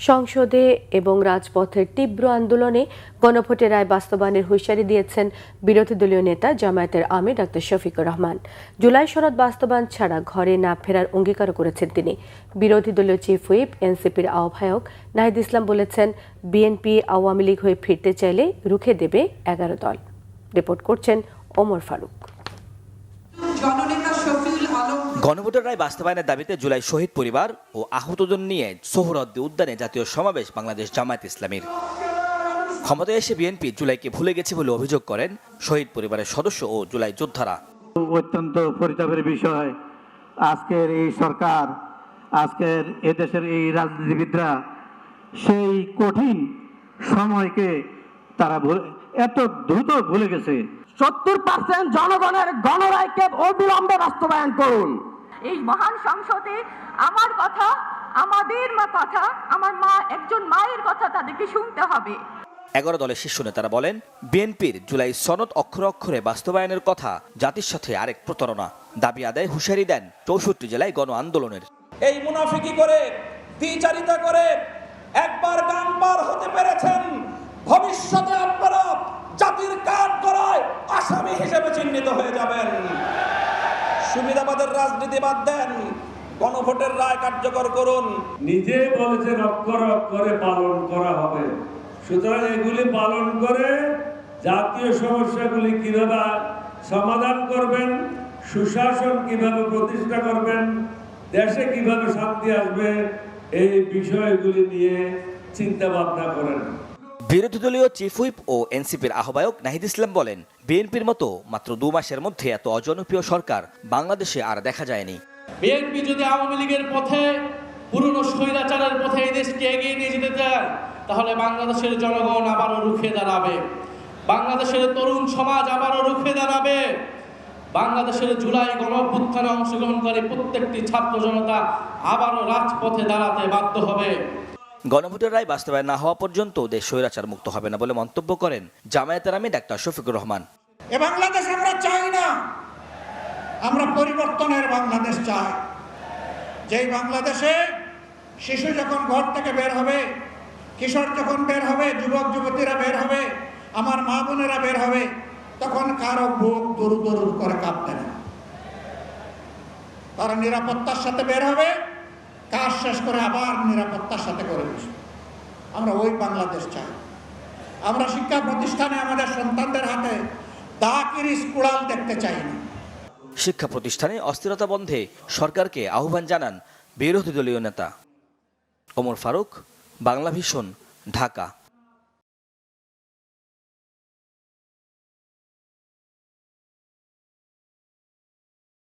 সংসদে এবং রাজপথের তীব্র আন্দোলনে গণভোটের রায় বাস্তবায়নের হুঁশিয়ারি দিয়েছেন বিরোধী দলীয় নেতা জামায়াতের আমির ডক্টর শফিকুর রহমান। জুলাই সনদ বাস্তবায়ন ছাড়া ঘরে না ফেরার অঙ্গীকারও করেছেন তিনি। বিরোধী দলীয় চিফ হুইপ এনসিপির আহ্বায়ক নাহিদ ইসলাম বলেছেন, বিএনপি আওয়ামী লীগ হয়ে ফিরতে চাইলে রুখে দেবে ১১ দল। রিপোর্ট করছেন ওমর ফারুক। গণভোটের রায় বাস্তবায়নের দাবিতে জুলাই শহীদ পরিবার ও আহতদের নিয়ে সোহরাওয়ার্দী উদ্যানে জাতীয় সমাবেশ বাংলাদেশ জামায়াত ইসলামীর। ক্ষমতায় এসে বিএনপি জুলাইকে ভুলে গেছে বলে অভিযোগ করেন শহীদ পরিবারের সদস্য ও জুলাই যোদ্ধারা। অত্যন্ত পরিতাপের বিষয়, আজকের এই সরকার, আজকের এদেশের এই রাজনীতিবিদরা সেই কঠিন সময়কে তারা এত দ্রুত ভুলে গেছে। 70% জনগণের গণরায়কে অবিলম্বে বাস্তবায়ন করুন। এই মহান সংসদে আমার কথা, আমাদের কথা, আমার মা একজন মায়ের কথা তাদেরকে শুনতে হবে। ১১ দলের শীর্ষ নেতারা বলেন, বিএনপির জুলাই সনদ অক্ষরে অক্ষরে বাস্তবায়নের কথা জাতির সাথে আরেক প্রতারণা। দাবি আদায় হুঁশিয়ারি দেন ৬৪ জেলায় গণ আন্দোলনের। এই মুনাফিকি করে, দ্বিচারিতা করে একবার গানবার হতে পেরেছেন, ভবিষ্যতে আপনারা জাতির কাঠ করায় আসামি হিসেবে চিহ্নিত হয়ে যাবেন। সুবিধাবাদের রাজনীতি বাদ দেন, গণভোটের রায় কার্যকর করুন। নিজে বলেছেন অক্ষর অক্ষরে পালন করা হবে, সুতরাং এগুলি পালন করে জাতীয় সমস্যাগুলি কিভাবে সমাধান করবেন, সুশাসন কিভাবে প্রতিষ্ঠা করবেন, দেশে কিভাবে শান্তি আসবে, এই বিষয়গুলি নিয়ে চিন্তা ভাবনা করেন। বিরোধী দলীয় চিফ হুইপ ও এনসিপির আহ্বায়ক নাহিদ ইসলাম বলেন, বিএনপির মতো মাত্র ২ মাসের মধ্যে এত অজনপ্রিয় সরকার বাংলাদেশে আর দেখা যায়নি। বিএনপি যদি আওয়ামী লীগের পথে, পুরনো স্বৈরাচারের পথে এই দেশকে এগিয়ে নিয়ে যেতে চায়, তাহলে বাংলাদেশের জনগণ আবারও রুখে দাঁড়াবে, বাংলাদেশের তরুণ সমাজ আবারও রুখে দাঁড়াবে, বাংলাদেশের জুলাই গণঅভ্যুত্থানে অংশগ্রহণকারী প্রত্যেকটি ছাত্র জনতা আবারও রাজপথে দাঁড়াতে বাধ্য হবে। গণভোটের রায় বাস্তবায়ন না হওয়া পর্যন্ত দেশ স্বৈরাচার মুক্ত হবে না বলে মন্তব্য করেন জামায়াতের আমির ডাক্তার শফিকুর রহমান। এ বাংলাদেশ আমরা চাই না, আমরা পরিবর্তনের বাংলাদেশ চাই। যেই বাংলাদেশে শিশু যখন ঘর থেকে বের হবে, কিশোর যখন বের হবে, যুবক যুবতীরা বের হবে, আমার মা বোনেরা বের হবে, তখন কারো বুক দরু দরু করে কাঁপবে না। তারা নিরাপত্তার সাথে বের হবে, কাজ শেষ করে আবার নিরাপত্তার সাথে করে বসবে। আমরা ওই বাংলাদেশ চাই। আমরা শিক্ষা প্রতিষ্ঠানে আমাদের সন্তানদের হাতে দাকিরিস কুড়াল দেখতে চাই না। শিক্ষা প্রতিষ্ঠানে অস্থিরতা বন্ধে সরকারকে আহ্বান জানান বিরোধী দলীয় নেতা। ওমর ফারুক, বাংলা ভিশন, ঢাকা।